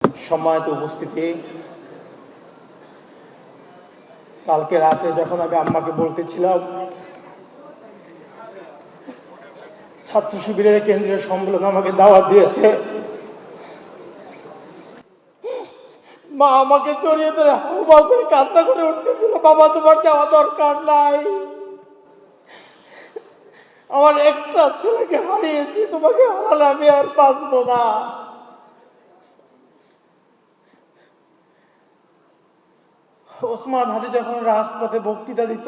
সম্মানিত উপস্থিতি, কালকে রাতে যখন আমি আম্মাকে বলতেছিলাম ছাত্র শিবিরের কেন্দ্রীয় সম্মেলন আমাকে দাওয়াত দিয়েছে, মা আমাকে জড়িয়ে ধরে হাউমাউ করে কান্না করে উঠতেছিল, বাবা তোমার যাওয়া দরকার নাই, আমার একটা ছেলেকে হারিয়েছি, তোমাকে হারালে আমি আর বাঁচবো না। ওসমান হাদি যখন রাজপথে বক্তৃতা দিত,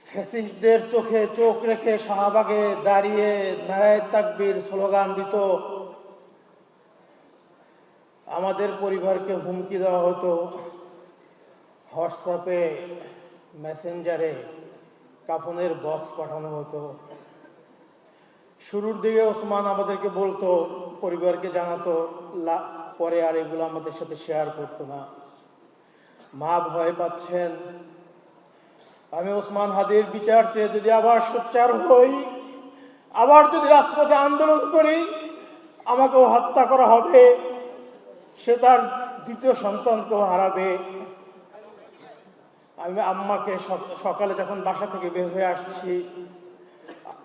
ফ্যাসিস্টদের চোখে চোখ রেখে শাহবাগে দাঁড়িয়ে নারায়ে তাকবীর স্লোগান দিত, আমাদের পরিবারকে হুমকি দেওয়া হতো, হোয়াটসঅ্যাপে মেসেঞ্জারে কাফনের বক্স পাঠানো হতো। শুরুর দিকে ওসমান আমাদেরকে বলতো, পরিবারকে জানাতো, পরে আর এগুলো আমাদের সাথে শেয়ার করতো না। মা ভয় পাচ্ছেন, আমি ওসমান হাদির বিচার চেয়ে যদি আবার সোচ্চার হই, আবার যদি রাজপথে আন্দোলন করি, আমাকেও হত্যা করা হবে, সে তার দ্বিতীয় সন্তানকেও হারাবে। আমি আম্মাকে সকালে যখন বাসা থেকে বের হয়ে আসছি,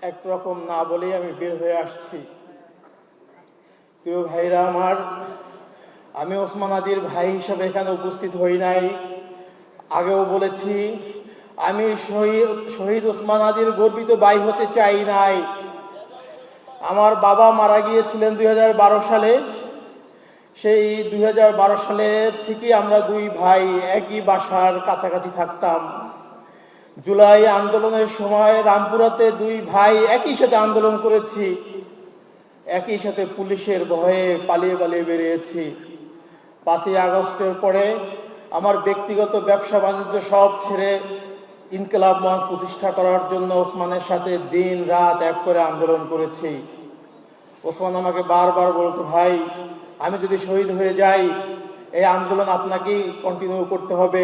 একরকম না বলেই আমি বের হয়ে আসছি। প্রিয় ভাইরা আমার, আমি ওসমান হাদির ভাই হিসাবে এখানে উপস্থিত হই নাই। আগেও বলেছি, আমি শহীদ ওসমান হাদির গর্বিত ভাই হতে চাই নাই। আমার বাবা মারা গিয়েছিলেন 2012 সালে। সেই 2012 সালের থেকে আমরা দুই ভাই একই বাসার কাছাকাছি থাকতাম। জুলাই আন্দোলনের সময় রামপুরাতে দুই ভাই একই সাথে আন্দোলন করেছি, একই সাথে পুলিশের ভয়ে পালিয়ে পালিয়ে বেরিয়েছি। 5ই আগস্টের পরে আমার ব্যক্তিগত ব্যবসা বাণিজ্য সব ছেড়ে ইনকিলাব মঞ্চ প্রতিষ্ঠা করার জন্য ওসমানের সাথে দিন রাত এক করে আন্দোলন করেছি। ওসমান আমাকে বারবার বলতো, ভাই আমি যদি শহীদ হয়ে যাই, এই আন্দোলন আপনাকেই কন্টিনিউ করতে হবে,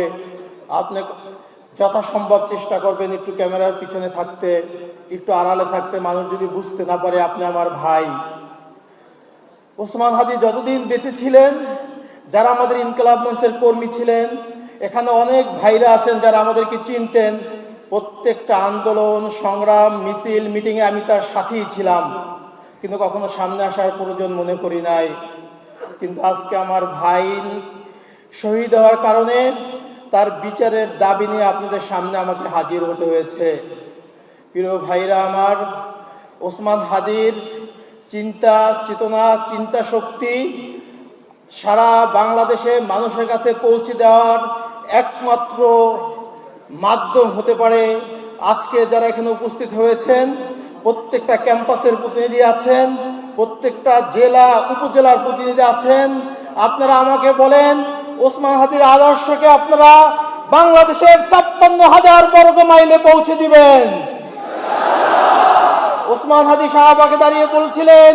আপনি যথাসম্ভব চেষ্টা করবেন একটু ক্যামেরার পিছনে থাকতে, একটু আড়ালে থাকতে, মানুষ যদি বুঝতে না পারে আপনি আমার ভাই। ওসমান হাদি যতদিন বেঁচে ছিলেন, যারা আমাদের ইনকিলাব মঞ্চের কর্মী ছিলেন, এখানে অনেক ভাইরা আছেন যারা আমাদেরকে চিনতেন, প্রত্যেকটা আন্দোলন সংগ্রাম মিছিল মিটিংয়ে আমি তার সাথেই ছিলাম, কিন্তু কখনো সামনে আসার প্রয়োজন মনে করি নাই। কিন্তু আজকে আমার ভাই শহীদ হওয়ার কারণে তার বিচারের দাবি নিয়ে আপনাদের সামনে আমাকে হাজির হতে হয়েছে। প্রিয় ভাইরা আমার, ওসমান হাদির চিন্তা চেতনা, চিন্তা শক্তি সারা বাংলাদেশে মানুষের কাছে পৌঁছে দেওয়ার একমাত্র মাধ্যম হতে পারে আজকে যারা এখানে উপস্থিত হয়েছেন। প্রত্যেকটা ক্যাম্পাসের প্রতিনিধি আছেন, প্রত্যেকটা জেলা উপজেলার প্রতিনিধি আছেন। আপনারা আমাকে বলেন, ওসমান হাদির আদর্শকে আপনারা বাংলাদেশের 56,000 বর্গ মাইলে পৌঁছে দিবেন। ওসমান হাদি শাহবাগে দাঁড়িয়ে বলছিলেন,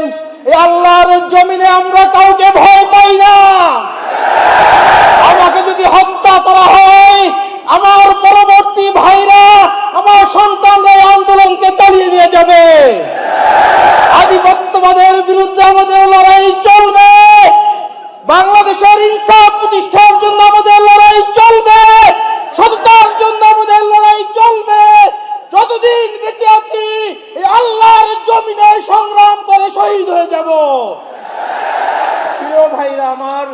এই আল্লাহর জমিনে আমরা কাউকে ভয় পাই না, আমাকে যদি হত্যা করা হয়, আমার পরবর্তী ভাইরা, আমার সন্তানরা এই আন্দোলনকে চালিয়ে নিয়ে যাবে। আধিপত্যবাদের বিরুদ্ধে আমাদের লড়াই চলবে, বাংলাদেশের ইনসাফ প্রতিষ্ঠার জন্য আমাদের লড়াই চলবে, সততার জন্য আমাদের লড়াই চলবে। যতদিন বেঁচে আছি এই আল্লাহর জমিনে সংগ্রাম করে শহীদ হয়ে যাব। প্রিয় ভাইরা আমার,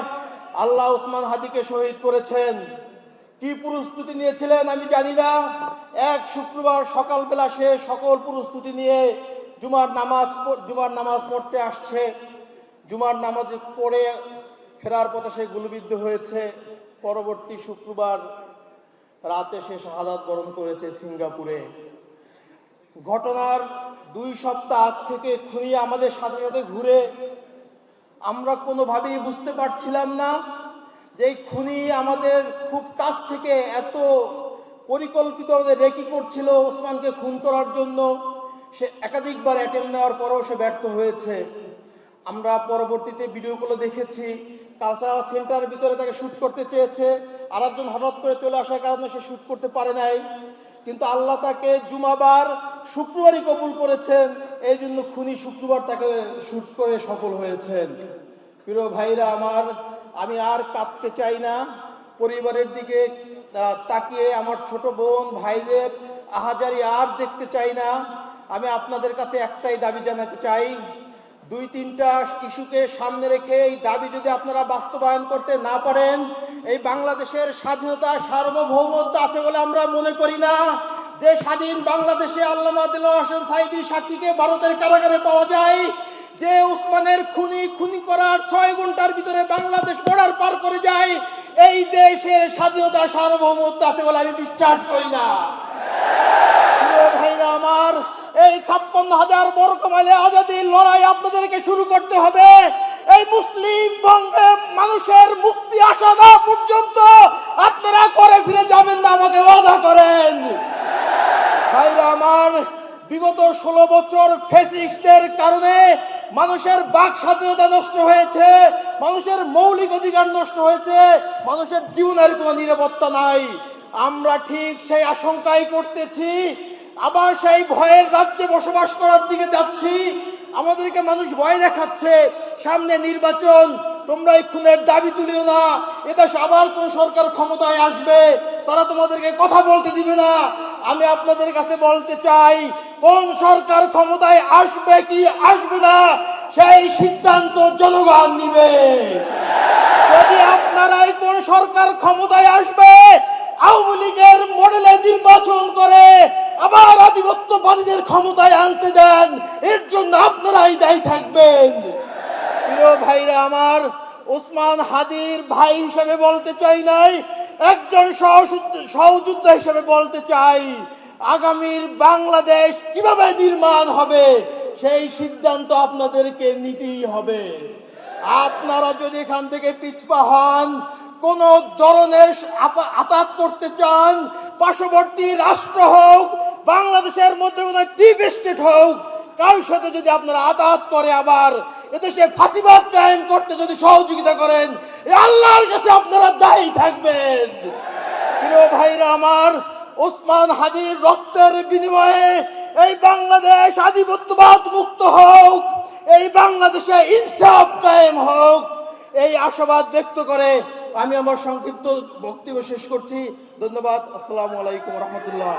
আল্লাহ ওসমান হাদিকে শহীদ করেছেন। কি প্রস্তুতি নিয়েছিলেন আমি জানি না। এক শুক্রবার সকালবেলা সে সকল প্রস্তুতি নিয়ে জুমার নামাজ পড়তে আসছে। জুমার নামাজ পড়ে ফেরার পথে সে গুলিবিদ্ধ হয়েছে। পরবর্তী শুক্রবার রাতে সে শাহাদাত বরণ করেছে সিঙ্গাপুরে। ঘটনার 2 সপ্তাহ আগ থেকে খুনি আমাদের সাথে সাথে ঘুরে, আমরা কোনোভাবেই বুঝতে পারছিলাম না যে এই খুনি আমাদের খুব কাছ থেকে এত পরিকল্পিত রেকি করছিল ওসমানকে খুন করার জন্য। সে একাধিকবার অ্যাটেম্প নেওয়ার পরেও সে ব্যর্থ হয়েছে। আমরা পরবর্তীতে ভিডিওগুলো দেখেছি, কালচারাল সেন্টারের ভিতরে তাকে শ্যুট করতে চেয়েছে, আরেকজন হঠাৎ করে চলে আসার কারণে সে শ্যুট করতে পারে নাই। কিন্তু আল্লাহ তাকে জুমাবার শুক্রবারই কবুল করেছেন, এই জন্য খুনি শুক্রবার তাকে শুট করে সফল হয়েছেন। প্রিয় ভাইরা আমার, আমি আর কাঁদতে চাই না, পরিবারের দিকে তাকিয়ে আমার ছোট বোন ভাইদের আহাজারি আর দেখতে চাই না। আমি আপনাদের কাছে একটাই দাবি জানাতে চাই, 2-3টা ইস্যুকে সামনে রেখে এই দাবি যদি আপনারা বাস্তবায়ন করতে না পারেন, এই বাংলাদেশের স্বাধীনতা সার্বভৌমত্ব আছে বলে আমরা মনে করি না। যে স্বাধীন বাংলাদেশে আল্লামা দেলোয়ার হোসেন সাঈদীর সাক্ষীকে ভারতের কারাগারে পাওয়া যায়, যে উসমানের খুনি করার 6 ঘন্টার ভিতরে বাংলাদেশ বর্ডার পার করে যায়, এই দেশের স্বাধীনতা সার্বভৌমত্ব আছে বলে আমি বিশ্বাস করি না। প্রিয় ভাইরা আমার, এই 56,000 বর্গ মাইলে আজাদির লড়াই আপনাদেরকে শুরু করতে হবে। এই মুসলিম বঙ্গে মানুষের মুক্তি আসা না পর্যন্ত আপনারা করে ফিরে যাবেন না, আমাকে ওয়াদা করেন। ভাইরা আমার, বিগত 16 বছর ফ্যাসিস্টদের কারণে মানুষের বাক স্বাধীনতা নষ্ট হয়েছে, মানুষের মৌলিক অধিকার নষ্ট হয়েছে, মানুষের জীবনের কোনো নিরাপত্তা নাই। আমরা ঠিক সেই আশঙ্কাই করতেছি, আবার সেই ভয়ের রাজ্যে বসবাস করার দিকে যাচ্ছি। আমাদেরকে মানুষ ভয় দেখাচ্ছে, সামনে নির্বাচন, তোমরা এই খুনের দাবি তুলিও না, এদেশে আবার কোন সরকার ক্ষমতায় আসবে, তারা তোমাদেরকে কথা বলতে দিবে না। আমি আপনাদের কাছে বলতে চাই, কোন সরকার ক্ষমতায় আসবে কি আসবে না সেই সিদ্ধান্ত জনগণ নিবে। যদি আপনারাই কোন সরকার ক্ষমতায় আসবে আওয়ামী লীগের মডেলে নির্বাচন করে আবার আধিপত্যবাদীদের ক্ষমতায় আনতে দেন, এর জন্য আপনারাই দায়ী থাকবেন। প্রিয় ভাইরা আমার, ওসমান হাদির ভাই হিসেবে বলতে চাই নাই, একজন সহযোদ্ধা হিসেবে বলতে চাই, আগামীর বাংলাদেশ কিভাবে নির্মাণ হবে সেই সিদ্ধান্ত আপনাদেরকে নিতেই হবে। আপনারা যদি এখান থেকে পিছপা হন, কোন ধরনের আঘাত করতে চান, পার্শ্ববর্তী রাষ্ট্র হোক, বাংলাদেশের মধ্যে কোন ডিপ স্টেট হোক, কারোর সাথে যদি আপনারা আঘাত করে আবার এদেশে ফাঁসিবাদ কায়েম করতে যদি সহযোগিতা করেন, আল্লাহর কাছে আপনারা দায়ী থাকবেন। প্রিয় ভাইরা আমার, ওসমান হাদির রক্তের বিনিময়ে এই বাংলাদেশ আধিপত্যবাদ মুক্ত হোক, এই বাংলাদেশে ইনসাফ কায়েম হোক, এই আশাবাদ ব্যক্ত করে আমি আমার সংক্ষিপ্ত বক্তব্য শেষ করছি। ধন্যবাদ। আসসালামু আলাইকুম রহমতুল্লাহ।